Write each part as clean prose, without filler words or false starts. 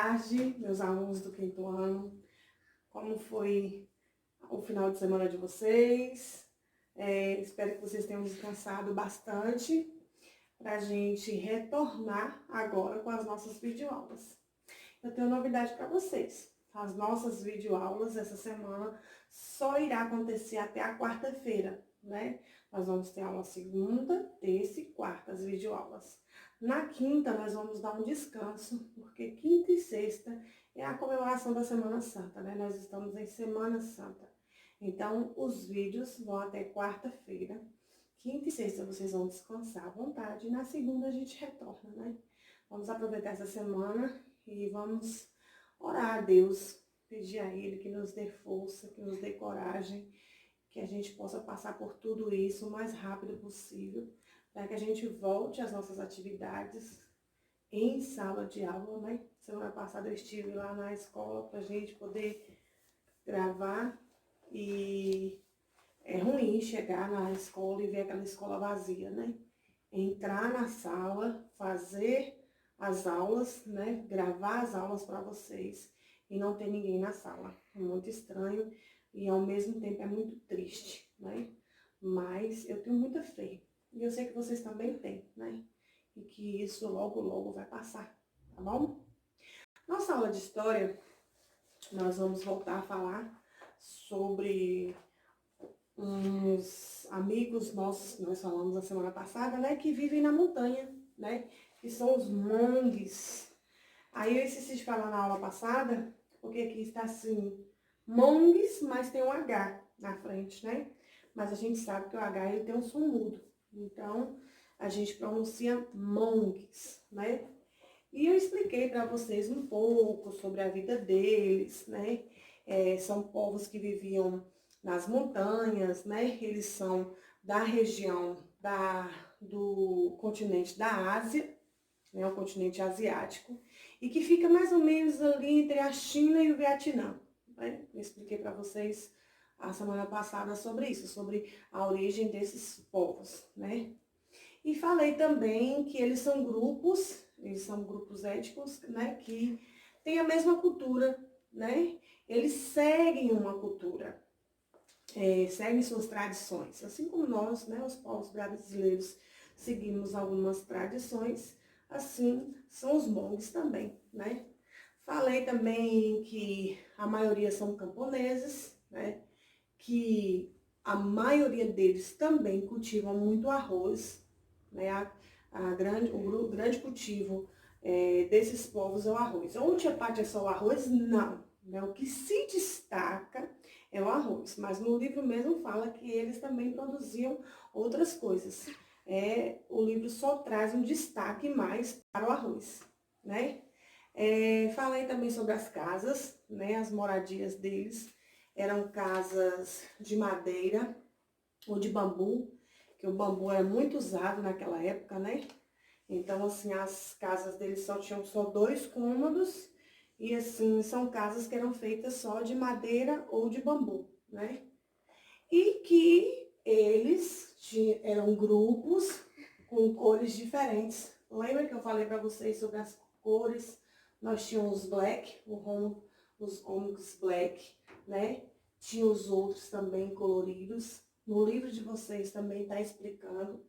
tarde, meus alunos do quinto ano. Como foi o final de semana de vocês? Espero que vocês tenham descansado bastante para a gente retornar agora com as nossas videoaulas. Eu tenho novidade para vocês. As nossas videoaulas essa semana só irá acontecer até a quarta-feira, né? Nós vamos ter aula segunda, terça e quarta, as videoaulas. Na quinta, nós vamos dar um descanso, porque quinta e sexta é a comemoração da Semana Santa, né? Nós estamos em Semana Santa. Então, os vídeos vão até quarta-feira. Quinta e sexta vocês vão descansar à vontade. E na segunda a gente retorna, né? Vamos aproveitar essa semana e vamos orar a Deus, pedir a Ele que nos dê força, que nos dê coragem, que a gente possa passar por tudo isso o mais rápido possível, para que a gente volte às nossas atividades em sala de aula, né? Semana passada eu estive lá na escola para a gente poder gravar e é ruim chegar na escola e ver aquela escola vazia, né? Entrar na sala, fazer as aulas, né? Gravar as aulas para vocês e não ter ninguém na sala. É muito estranho e ao mesmo tempo é muito triste, né? Mas eu tenho muita fé e eu sei que vocês também têm, né? E que isso logo, logo vai passar, tá bom? Nossa aula de história, nós vamos voltar a falar sobre uns amigos nossos que nós falamos na semana passada, né, que vivem na montanha, né, que são os monges. Aí eu esqueci de falar na aula passada, porque aqui está assim, monges, mas tem um H na frente, né, mas a gente sabe que o H ele tem um som mudo, então a gente pronuncia monges, né. E eu expliquei para vocês um pouco sobre a vida deles, né, são povos que viviam nas montanhas, né? Eles são da região do continente da Ásia, né? O continente asiático, e que fica mais ou menos ali entre a China e o Vietnã, né? Eu expliquei para vocês a semana passada sobre isso, sobre a origem desses povos, né? E falei também que eles são grupos étnicos, né? Que têm a mesma cultura, né? Eles seguem uma cultura. Seguem suas tradições, assim como nós, né, os povos brasileiros, seguimos algumas tradições, assim são os monges também, né. Falei também que a maioria são camponeses, né, que a maioria deles também cultivam muito arroz, né, o grande cultivo desses povos é o arroz. Onde a parte é só o arroz? Não. Né? O que se destaca é o arroz, mas no livro mesmo fala que eles também produziam outras coisas. O livro só traz um destaque mais para o arroz, né? Falei também sobre as casas, né? As moradias deles eram casas de madeira ou de bambu, que o bambu era muito usado naquela época, né? Então, assim, as casas deles só tinham só 2 cômodos e, assim, são casas que eram feitas só de madeira ou de bambu, né? E que eles eram grupos com cores diferentes. Lembra que eu falei para vocês sobre as cores? Nós tínhamos os black, os homens black, né? Tinha os outros também coloridos. No livro de vocês também está explicando.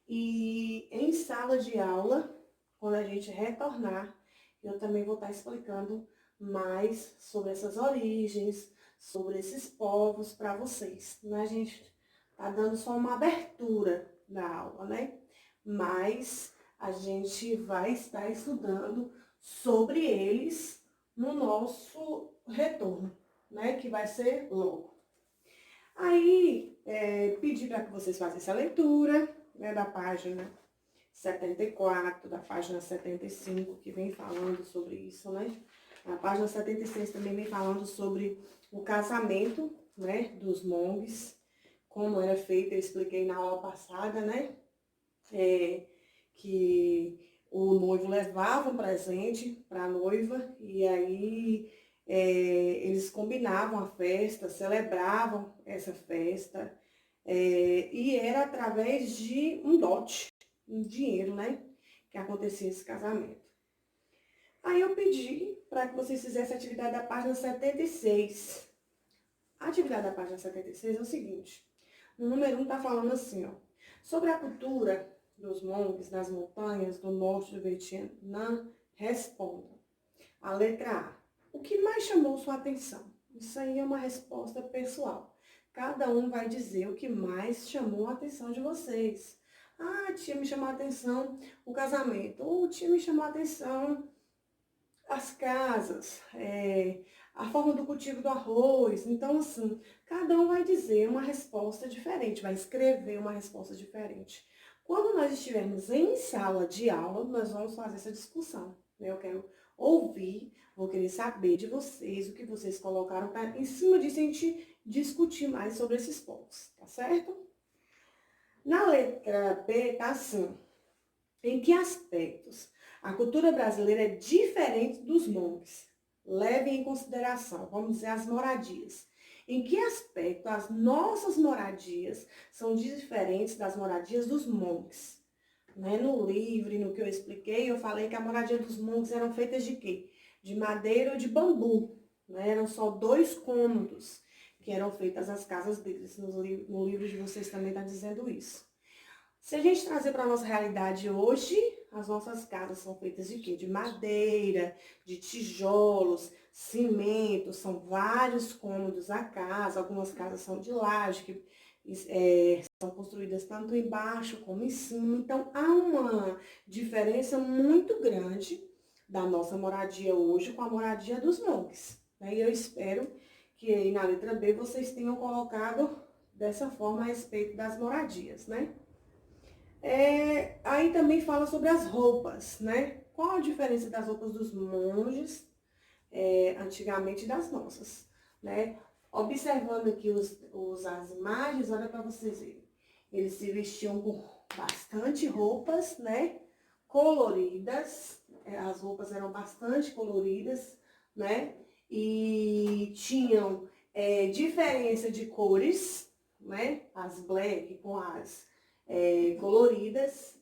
E em sala de aula, quando a gente retornar, eu também vou estar explicando mais sobre essas origens, sobre esses povos para vocês. Né? A gente tá dando só uma abertura da aula, né? Mas a gente vai estar estudando sobre eles no nosso retorno, né? Que vai ser logo. Aí, pedi para que vocês façam a leitura, né, da página 74, da página 75, que vem falando sobre isso, né? A página 76 também vem falando sobre o casamento, né, dos monges, como era feito, eu expliquei na aula passada, né? Que o noivo levava um presente para a noiva e aí eles combinavam a festa, celebravam essa festa e era através de um dote, um dinheiro, né? Que acontecia esse casamento. Aí eu pedi para que vocês fizessem a atividade da página 76. A atividade da página 76 é o seguinte. No número 1 tá falando assim, ó. Sobre a cultura dos monges nas montanhas do norte do Vietnã, responda. A letra A. O que mais chamou sua atenção? Isso aí é uma resposta pessoal. Cada um vai dizer o que mais chamou a atenção de vocês. Ah, tia, me chamou a atenção o casamento. Ou tia, me chamou a atenção as casas, a forma do cultivo do arroz. Então, assim, cada um vai dizer uma resposta diferente, vai escrever uma resposta diferente. Quando nós estivermos em sala de aula, nós vamos fazer essa discussão, né? Eu quero ouvir, vou querer saber de vocês, o que vocês colocaram, para em cima disso a gente discutir mais sobre esses pontos, tá certo? Na letra B, tá assim. Em que aspectos a cultura brasileira é diferente dos monges? Levem em consideração, vamos dizer, as moradias. Em que aspecto as nossas moradias são diferentes das moradias dos monges? Né? No livro, no que eu expliquei, eu falei que a moradia dos monges eram feitas de quê? De madeira ou de bambu. Né? Eram só 2 cômodos que eram feitas as casas deles. No livro de vocês também está dizendo isso. Se a gente trazer para a nossa realidade hoje, as nossas casas são feitas de quê? De madeira, de tijolos, cimento, são vários cômodos a casa, algumas casas são de laje, que são construídas tanto embaixo como em cima. Então, há uma diferença muito grande da nossa moradia hoje com a moradia dos monges. Né? E eu espero que aí na letra B vocês tenham colocado dessa forma a respeito das moradias, né? Aí também fala sobre as roupas, né? Qual a diferença das roupas dos monges antigamente das nossas, né? Observando aqui as imagens, olha para vocês verem. Eles se vestiam com bastante roupas, né? Coloridas, as roupas eram bastante coloridas, né? E tinham diferença de cores, né? As black com as coloridas.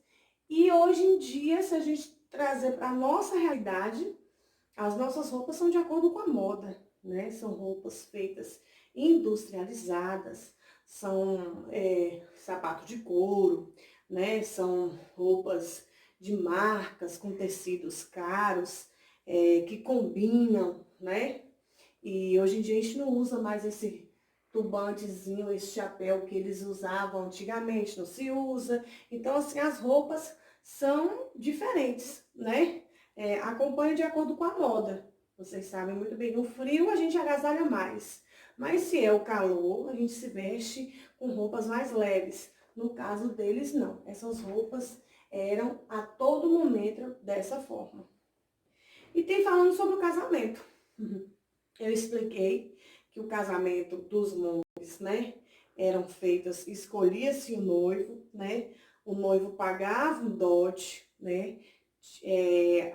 E hoje em dia, se a gente trazer para a nossa realidade, as nossas roupas são de acordo com a moda, né? São roupas feitas industrializadas, são sapato de couro, né? São roupas de marcas com tecidos caros, que combinam, né? E hoje em dia a gente não usa mais esse turbantezinho, esse chapéu que eles usavam antigamente, não se usa. Então, assim, as roupas são diferentes, né? Acompanha de acordo com a moda. Vocês sabem muito bem, no frio a gente agasalha mais. Mas se é o calor, a gente se veste com roupas mais leves. No caso deles, não. Essas roupas eram a todo momento dessa forma. E tem falando sobre o casamento. Eu expliquei que o casamento dos monges, né, eram feitas, escolhia-se o noivo, né, o noivo pagava um dote, né,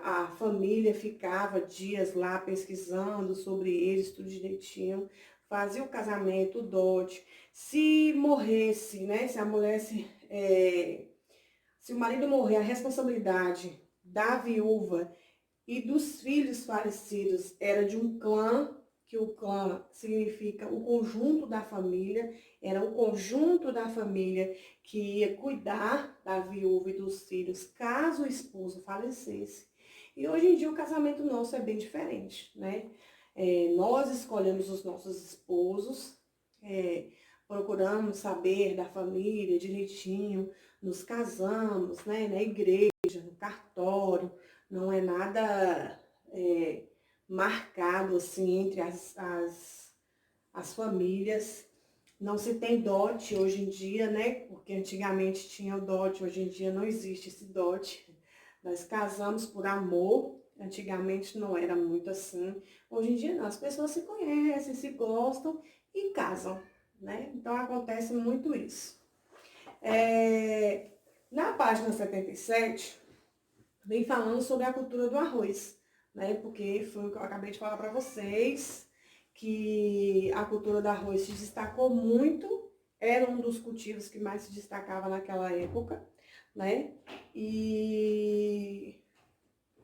a família ficava dias lá pesquisando sobre eles, tudo direitinho, fazia o casamento, o dote. Se morresse, né, se a mulher se o marido morrer, a responsabilidade da viúva e dos filhos falecidos era de um clã, que o clã significa o conjunto da família, era o conjunto da família que ia cuidar da viúva e dos filhos caso o esposo falecesse. E hoje em dia o casamento nosso é bem diferente, né? Nós escolhemos os nossos esposos, procuramos saber da família direitinho, nos casamos, né? Na igreja, no cartório. Não é nada marcado assim entre as famílias. Não se tem dote hoje em dia, né? Porque antigamente tinha o dote, hoje em dia não existe esse dote. Nós casamos por amor, antigamente não era muito assim. Hoje em dia não, as pessoas se conhecem, se gostam e casam, né? Então acontece muito isso. Na página 77, vem falando sobre a cultura do arroz, né? Porque foi o que eu acabei de falar para vocês, que a cultura do arroz se destacou muito, era um dos cultivos que mais se destacava naquela época, né? E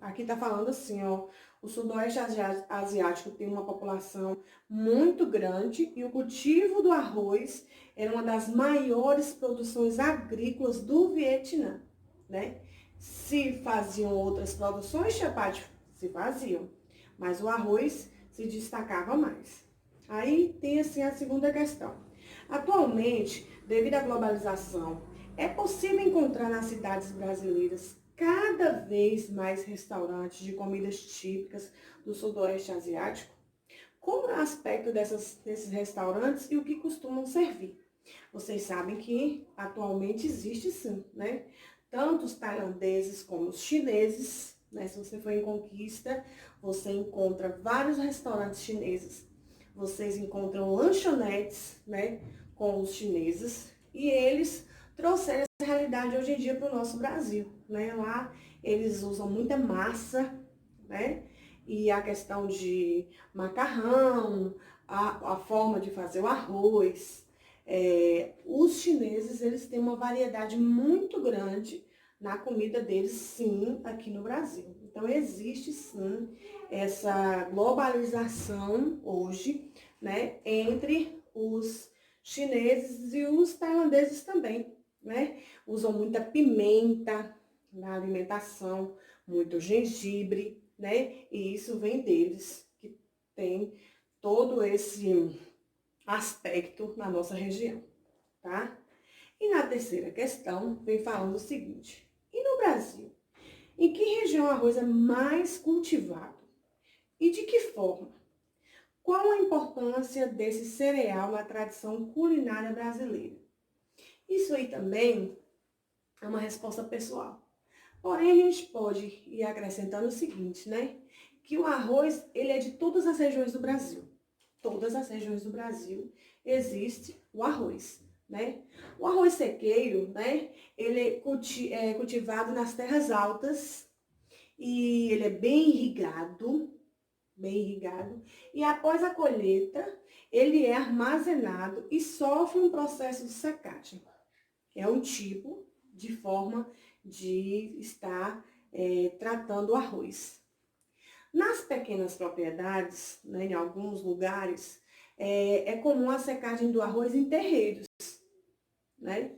Aqui tá falando assim, ó, o sudoeste asiático tem uma população muito grande e o cultivo do arroz era uma das maiores produções agrícolas do Vietnã, né? Se faziam outras produções, Chapati, se faziam, mas o arroz se destacava mais. Aí tem assim a segunda questão. Atualmente, devido à globalização, é possível encontrar nas cidades brasileiras cada vez mais restaurantes de comidas típicas do sudoeste asiático? Como é o aspecto desses restaurantes e o que costumam servir? Vocês sabem que atualmente existe sim, né? Tanto os tailandeses como os chineses, né? Se você for em Conquista, você encontra vários restaurantes chineses. Vocês encontram lanchonetes, né? Com os chineses. E eles trouxeram essa realidade hoje em dia para o nosso Brasil, né? Lá eles usam muita massa, né? E a questão de macarrão, a forma de fazer o arroz. Os chineses, eles têm uma variedade muito grande na comida deles, sim, aqui no Brasil. Então, existe, sim, essa globalização hoje, né, entre os chineses e os tailandeses também, né? Usam muita pimenta na alimentação, muito gengibre, né? E isso vem deles, que tem todo esse aspecto na nossa região, tá? E na terceira questão, vem falando o seguinte: e no Brasil, em que região o arroz é mais cultivado? E de que forma? Qual a importância desse cereal na tradição culinária brasileira? Isso aí também é uma resposta pessoal. Porém, a gente pode ir acrescentando o seguinte, né? Que o arroz, ele é de todas as regiões do Brasil. Todas as regiões do Brasil existe o arroz, né? O arroz sequeiro, né? Ele é cultivado nas terras altas e ele é bem irrigado. E após a colheita, ele é armazenado e sofre um processo de secagem. É um tipo de forma de estar tratando o arroz. Nas pequenas propriedades, né, em alguns lugares, é comum a secagem do arroz em terreiros, né?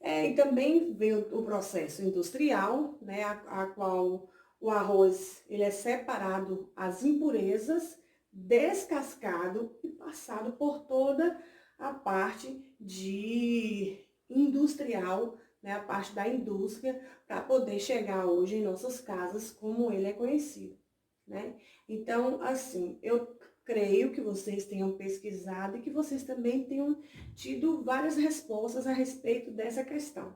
E também vem o processo industrial, né, a qual o arroz ele é separado as impurezas, descascado e passado por toda a parte de industrial, né, a parte da indústria, para poder chegar hoje em nossas casas como ele é conhecido, né? Então, assim, eu creio que vocês tenham pesquisado e que vocês também tenham tido várias respostas a respeito dessa questão.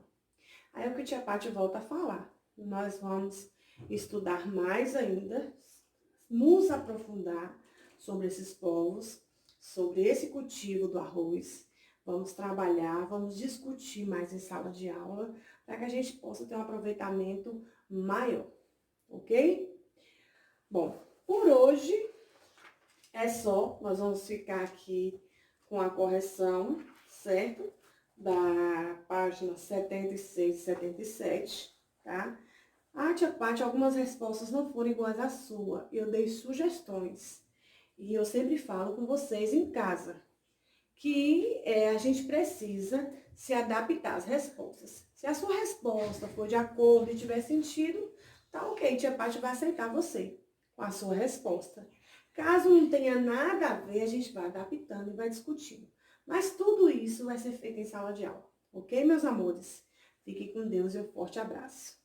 Aí é o que a tia Paty volta a falar. Nós vamos estudar mais ainda, nos aprofundar sobre esses povos, sobre esse cultivo do arroz. Vamos trabalhar, vamos discutir mais em sala de aula, para que a gente possa ter um aproveitamento maior, ok? Bom, por hoje é só, nós vamos ficar aqui com a correção, certo? Da página 76 e 77, tá? Ah, tia Paty, algumas respostas não foram iguais à sua. Eu dei sugestões. E eu sempre falo com vocês em casa que a gente precisa se adaptar às respostas. Se a sua resposta for de acordo e tiver sentido, tá ok, tia Paty vai aceitar você com a sua resposta. Caso não tenha nada a ver, a gente vai adaptando e vai discutindo. Mas tudo isso vai ser feito em sala de aula, ok, meus amores? Fiquem com Deus e um forte abraço.